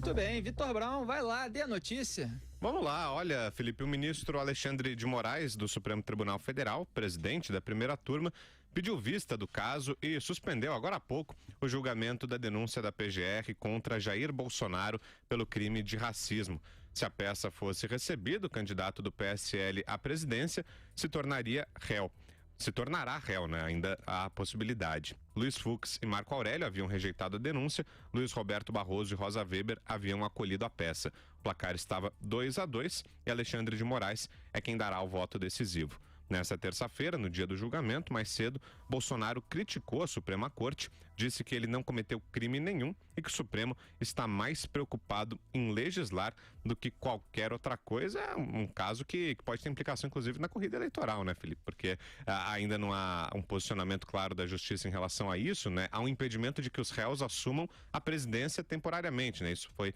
Muito bem, Vitor Brown, vai lá, dê a notícia. Vamos lá, olha, Felipe, o ministro Alexandre de Moraes, do Supremo Tribunal Federal, presidente da primeira turma, pediu vista do caso e suspendeu agora há pouco o julgamento da denúncia da PGR contra Jair Bolsonaro pelo crime de racismo. Se a peça fosse recebida, o candidato do PSL à presidência se tornaria réu. Se tornará réu, né? Ainda há a possibilidade. Luiz Fux e Marco Aurélio haviam rejeitado a denúncia, Luiz Roberto Barroso e Rosa Weber haviam acolhido a peça. O placar estava 2-2 e Alexandre de Moraes é quem dará o voto decisivo. Nessa terça-feira, no dia do julgamento, mais cedo, Bolsonaro criticou a Suprema Corte, disse que ele não cometeu crime nenhum e que o Supremo está mais preocupado em legislar do que qualquer outra coisa. É um caso que pode ter implicação, inclusive, na corrida eleitoral, né, Felipe? Porque ainda não há um posicionamento claro da Justiça em relação a isso, né? Há um impedimento de que os réus assumam a presidência temporariamente, né? Isso foi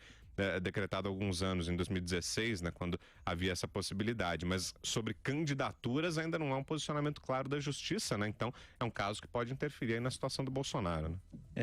decretado há alguns anos, em 2016, né, quando havia essa possibilidade, mas sobre candidaturas ainda não há um posicionamento claro da Justiça, né? Então é um caso que pode interferir aí na situação do Bolsonaro, né?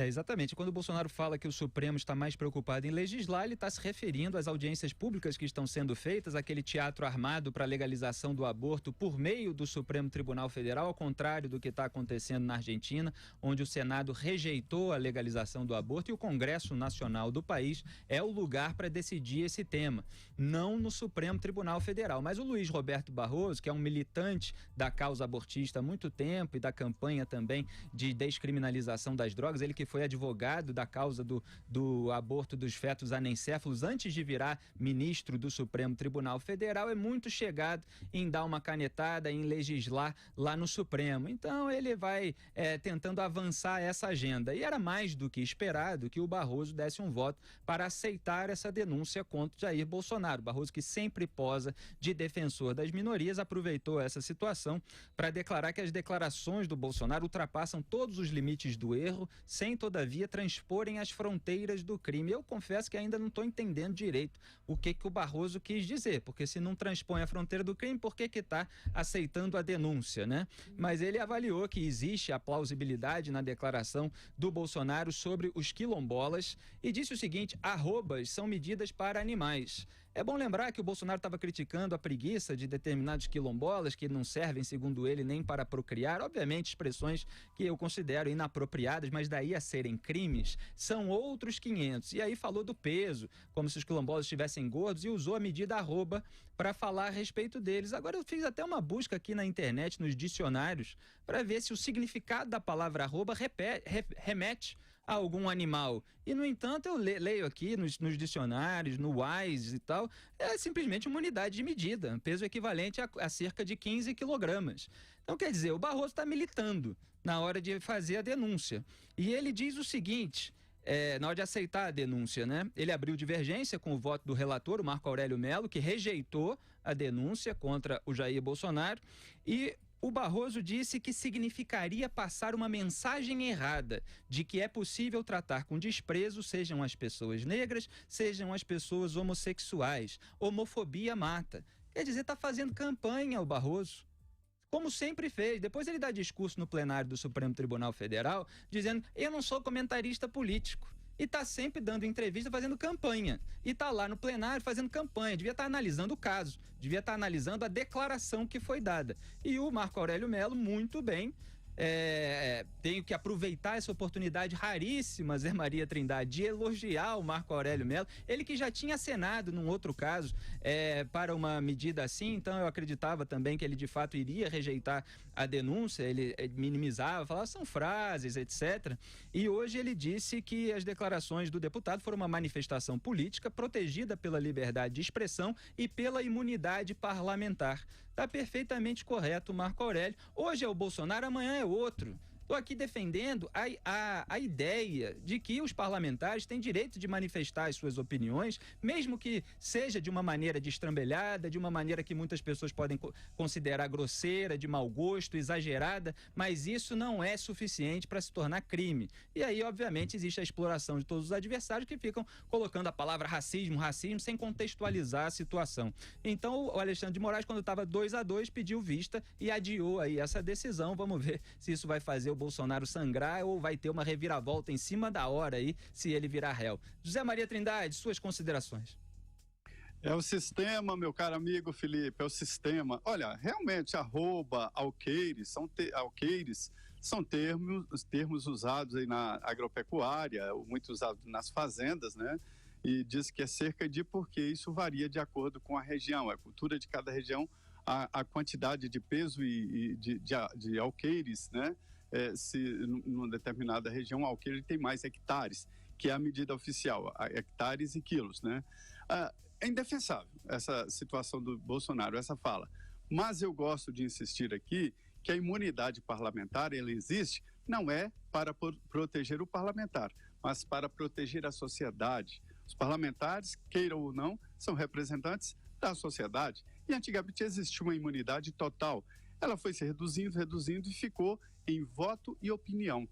Exatamente. Quando o Bolsonaro fala que o Supremo está mais preocupado em legislar, ele está se referindo às audiências públicas que estão sendo feitas, aquele teatro armado para a legalização do aborto por meio do Supremo Tribunal Federal, ao contrário do que está acontecendo na Argentina, onde o Senado rejeitou a legalização do aborto e o Congresso Nacional do país é o lugar para decidir esse tema, não no Supremo Tribunal Federal. Mas o Luiz Roberto Barroso, que é um militante da causa abortista há muito tempo e da campanha também de descriminalização das drogas, ele que foi advogado da causa do aborto dos fetos anencéfalos antes de virar ministro do Supremo Tribunal Federal, é muito chegado em dar uma canetada, em legislar lá no Supremo. Então ele vai tentando avançar essa agenda. E era mais do que esperado que o Barroso desse um voto para aceitar essa denúncia contra Jair Bolsonaro. Barroso, que sempre posa de defensor das minorias, aproveitou essa situação para declarar que as declarações do Bolsonaro ultrapassam todos os limites do erro, sem todavia transporem as fronteiras do crime. Eu confesso que ainda não estou entendendo direito o que o Barroso quis dizer, porque se não transpõe a fronteira do crime, por que está aceitando a denúncia, né? Mas ele avaliou que existe a plausibilidade na declaração do Bolsonaro sobre os quilombolas e disse o seguinte: arrobas são medidas para animais. É bom lembrar que o Bolsonaro estava criticando a preguiça de determinados quilombolas que não servem, segundo ele, nem para procriar. Obviamente, expressões que eu considero inapropriadas, mas daí a serem crimes, são outros 500. E aí falou do peso, como se os quilombolas estivessem gordos, e usou a medida arroba para falar a respeito deles. Agora eu fiz até uma busca aqui na internet, nos dicionários, para ver se o significado da palavra arroba remete a algum animal. E, no entanto, eu leio aqui nos dicionários, no WAIS e tal, é simplesmente uma unidade de medida, peso equivalente a cerca de 15 quilogramas. Então, quer dizer, o Barroso está militando na hora de fazer a denúncia. E ele diz o seguinte: na hora de aceitar a denúncia, né? Ele abriu divergência com o voto do relator, o Marco Aurélio Mello, que rejeitou a denúncia contra o Jair Bolsonaro, e o Barroso disse que significaria passar uma mensagem errada de que é possível tratar com desprezo, sejam as pessoas negras, sejam as pessoas homossexuais. Homofobia mata. Quer dizer, está fazendo campanha o Barroso, como sempre fez. Depois ele dá discurso no plenário do Supremo Tribunal Federal, dizendo: eu não sou comentarista político. E está sempre dando entrevista, fazendo campanha. E está lá no plenário fazendo campanha. Devia estar analisando o caso, devia estar analisando a declaração que foi dada. E o Marco Aurélio Mello, muito bem, tenho que aproveitar essa oportunidade raríssima, Zé Maria Trindade, de elogiar o Marco Aurélio Mello, ele que já tinha acenado num outro caso para uma medida assim. Então eu acreditava também que ele de fato iria rejeitar a denúncia, ele minimizava, falava são frases, etc. E hoje ele disse que as declarações do deputado foram uma manifestação política protegida pela liberdade de expressão e pela imunidade parlamentar. Está perfeitamente correto o Marco Aurélio. Hoje é o Bolsonaro, amanhã é outro. Estou aqui defendendo a ideia de que os parlamentares têm direito de manifestar as suas opiniões, mesmo que seja de uma maneira destrambelhada, de uma maneira que muitas pessoas podem considerar grosseira, de mau gosto, exagerada, mas isso não é suficiente para se tornar crime. E aí, obviamente, existe a exploração de todos os adversários que ficam colocando a palavra racismo, sem contextualizar a situação. Então, o Alexandre de Moraes, quando estava 2-2, pediu vista e adiou aí essa decisão. Vamos ver se isso vai fazer o Bolsonaro sangrar ou vai ter uma reviravolta em cima da hora aí, se ele virar réu. José Maria Trindade, suas considerações. É o sistema, meu caro amigo Felipe, é o sistema. Olha, realmente, arroba, alqueires, são termos usados aí na agropecuária, muito usados nas fazendas, né? E diz que é cerca de, porque isso varia de acordo com a região, a cultura de cada região, a quantidade de peso e de alqueires, né? Se numa determinada região o alqueire tem mais hectares, que é a medida oficial, hectares e quilos, né? É indefensável essa situação do Bolsonaro, essa fala. Mas eu gosto de insistir aqui que a imunidade parlamentar, ela existe, não é para proteger o parlamentar, mas para proteger a sociedade. Os parlamentares, queiram ou não, são representantes da sociedade. E antigamente existiu uma imunidade total. Ela foi se reduzindo e ficou em voto e opinião.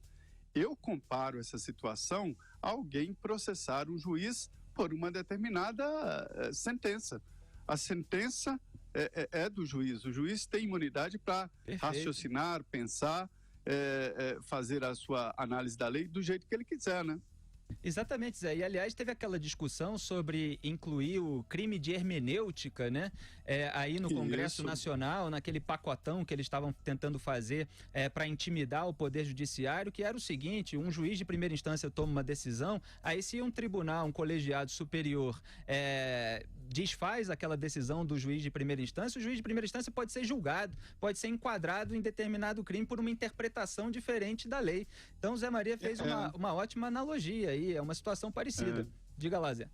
Eu comparo essa situação a alguém processar um juiz por uma determinada sentença. A sentença é do juiz. O juiz tem imunidade para raciocinar, pensar, fazer a sua análise da lei do jeito que ele quiser, né? Exatamente, Zé. E, aliás, teve aquela discussão sobre incluir o crime de hermenêutica, né? Aí no Congresso Nacional, naquele pacotão que eles estavam tentando fazer para intimidar o Poder Judiciário, que era o seguinte: um juiz de primeira instância toma uma decisão, aí se um tribunal, um colegiado superior desfaz aquela decisão do juiz de primeira instância, o juiz de primeira instância pode ser julgado, pode ser enquadrado em determinado crime por uma interpretação diferente da lei. Então, Zé Maria fez uma ótima analogia aí, é uma situação parecida. Diga lá, Zé.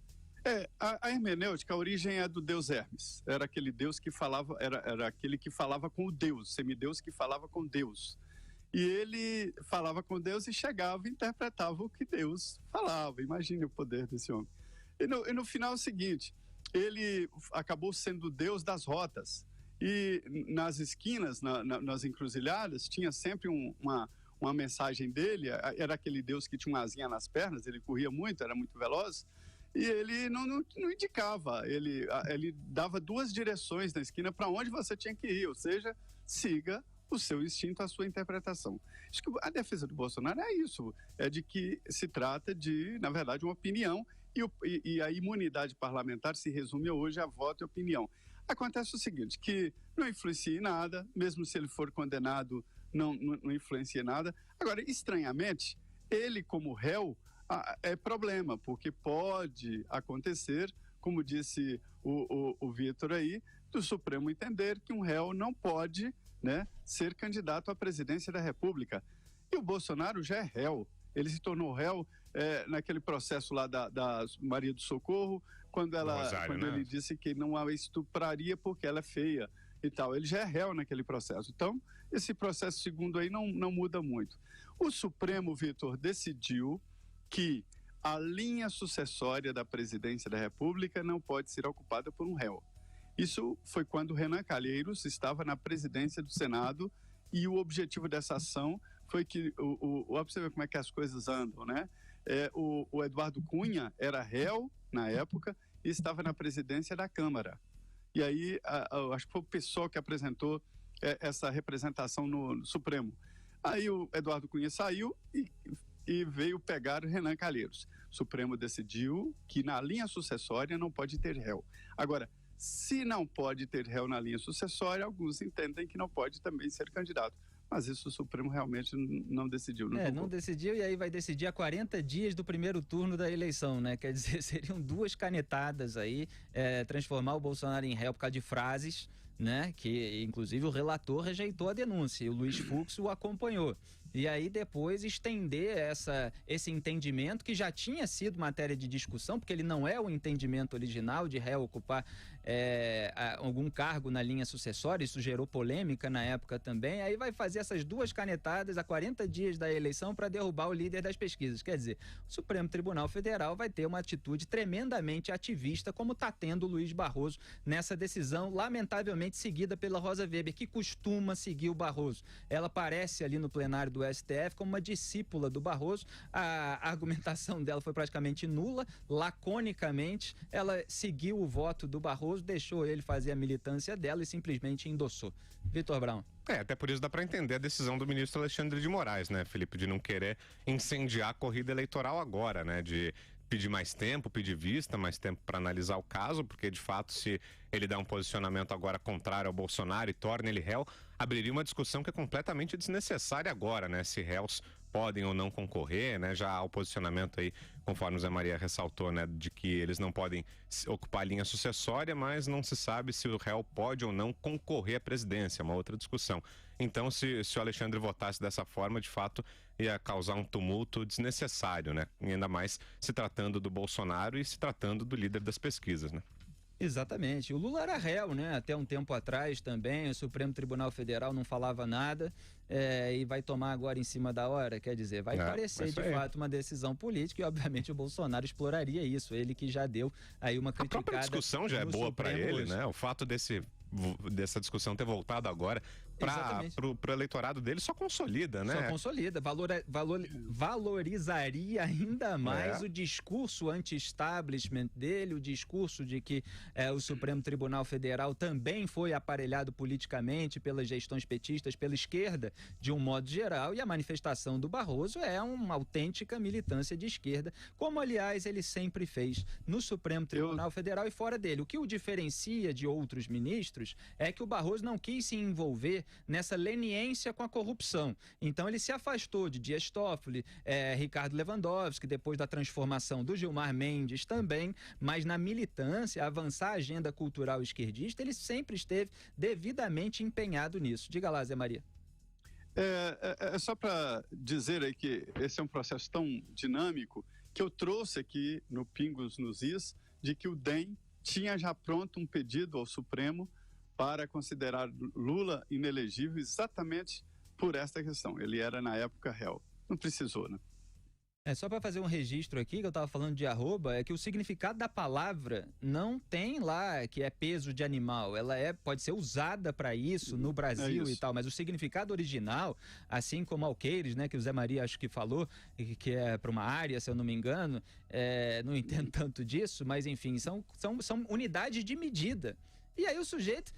A hermenêutica, a origem é do deus Hermes. Era aquele deus que falava, era aquele que falava com o Deus, semideus que falava com Deus. E ele falava com Deus e chegava e interpretava o que Deus falava. Imagine o poder desse homem. E no final é o seguinte: ele acabou sendo o deus das rotas. E nas esquinas, nas encruzilhadas, tinha sempre uma mensagem dele. Era aquele deus que tinha uma asinha nas pernas, ele corria muito, era muito veloz. E ele não indicava, ele dava duas direções na esquina para onde você tinha que ir, ou seja, siga o seu instinto, a sua interpretação. Acho que a defesa do Bolsonaro é isso, é de que se trata de, na verdade, uma opinião, e a imunidade parlamentar se resume hoje a voto e opinião. Acontece o seguinte, que não influencia em nada, mesmo se ele for condenado, não influencia em nada. Agora, estranhamente, ele como réu é problema, porque pode acontecer, como disse o Vitor aí, do Supremo entender que um réu não pode, né, ser candidato à presidência da República. E o Bolsonaro já é réu. Ele se tornou réu naquele processo lá da Maria do Socorro, quando ele disse que não a estupraria porque ela é feia e tal. Ele já é réu naquele processo. Então, esse processo segundo aí não muda muito. O Supremo, Vitor, decidiu que a linha sucessória da presidência da República não pode ser ocupada por um réu. Isso foi quando Renan Calheiros estava na presidência do Senado, e o objetivo dessa ação foi que, para você ver como é que as coisas andam, né? O Eduardo Cunha era réu na época e estava na presidência da Câmara. E aí, acho que foi o PSOL que apresentou essa representação no Supremo. Aí o Eduardo Cunha saiu e veio pegar o Renan Calheiros. O Supremo decidiu que na linha sucessória não pode ter réu. Agora, se não pode ter réu na linha sucessória, alguns entendem que não pode também ser candidato. Mas isso o Supremo realmente não decidiu. Não decidiu, e aí vai decidir a 40 dias do primeiro turno da eleição, né? Quer dizer, seriam duas canetadas aí, transformar o Bolsonaro em réu por causa de frases, né? Que inclusive o relator rejeitou a denúncia e o Luiz Fux o acompanhou. E aí depois estender esse entendimento que já tinha sido matéria de discussão, porque ele não é o entendimento original de réu ocupar algum cargo na linha sucessória. Isso gerou polêmica na época também. Aí vai fazer essas duas canetadas a 40 dias da eleição para derrubar o líder das pesquisas. Quer dizer, o Supremo Tribunal Federal vai ter uma atitude tremendamente ativista, como está tendo o Luiz Barroso nessa decisão, lamentavelmente seguida pela Rosa Weber, que costuma seguir o Barroso. Ela aparece ali no plenário do STF como uma discípula do Barroso. A argumentação dela foi praticamente nula, laconicamente ela seguiu o voto do Barroso, deixou ele fazer a militância dela e simplesmente endossou. Vitor Brown. Até por isso dá para entender a decisão do ministro Alexandre de Moraes, né, Felipe, de não querer incendiar a corrida eleitoral agora, né, de pedir mais tempo, pedir vista, mais tempo para analisar o caso, porque de fato se ele dá um posicionamento agora contrário ao Bolsonaro e torna ele réu, abriria uma discussão que é completamente desnecessária agora, né, se réus podem ou não concorrer, né? Já há o posicionamento aí, conforme o Zé Maria ressaltou, né, de que eles não podem ocupar a linha sucessória, mas não se sabe se o réu pode ou não concorrer à presidência, é uma outra discussão. Então, se o Alexandre votasse dessa forma, de fato, ia causar um tumulto desnecessário, né? E ainda mais se tratando do Bolsonaro e se tratando do líder das pesquisas, né? Exatamente. O Lula era réu, né? Até um tempo atrás também, o Supremo Tribunal Federal não falava nada e vai tomar agora em cima da hora, quer dizer, vai parecer de fato uma decisão política e obviamente o Bolsonaro exploraria isso, ele que já deu aí uma criticada. A própria discussão já é boa para ele, né? O fato dessa discussão ter voltado agora para o eleitorado dele só consolida, né? Só consolida, valorizaria ainda mais o discurso anti-establishment dele, o discurso de que o Supremo Tribunal Federal também foi aparelhado politicamente pelas gestões petistas, pela esquerda, de um modo geral, e a manifestação do Barroso é uma autêntica militância de esquerda, como aliás ele sempre fez no Supremo Tribunal Federal e fora dele. O que o diferencia de outros ministros é que o Barroso não quis se envolver nessa leniência com a corrupção. Então ele se afastou de Dias Toffoli, Ricardo Lewandowski, depois da transformação do Gilmar Mendes também, mas na militância, avançar a agenda cultural esquerdista, ele sempre esteve devidamente empenhado nisso. Diga lá, Zé Maria. É só para dizer aí que esse é um processo tão dinâmico que eu trouxe aqui no Pingos nos Is de que o DEM tinha já pronto um pedido ao Supremo para considerar Lula inelegível exatamente por esta questão. Ele era, na época, réu. Não precisou, né? Só para fazer um registro aqui, que eu estava falando de arroba, é que o significado da palavra não tem lá que é peso de animal. Ela pode ser usada para isso no Brasil e tal, mas o significado original, assim como alqueires, né, que o Zé Maria acho que falou, que é para uma área, se eu não me engano, não entendo tanto disso, mas enfim, são unidades de medida. E aí o sujeito,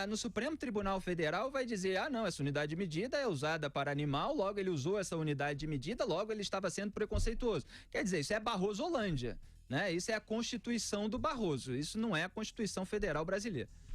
no Supremo Tribunal Federal, vai dizer, não, essa unidade de medida é usada para animal, logo ele usou essa unidade de medida, logo ele estava sendo preconceituoso. Quer dizer, isso é Barrosolândia, né? Isso é a Constituição do Barroso, isso não é a Constituição Federal Brasileira.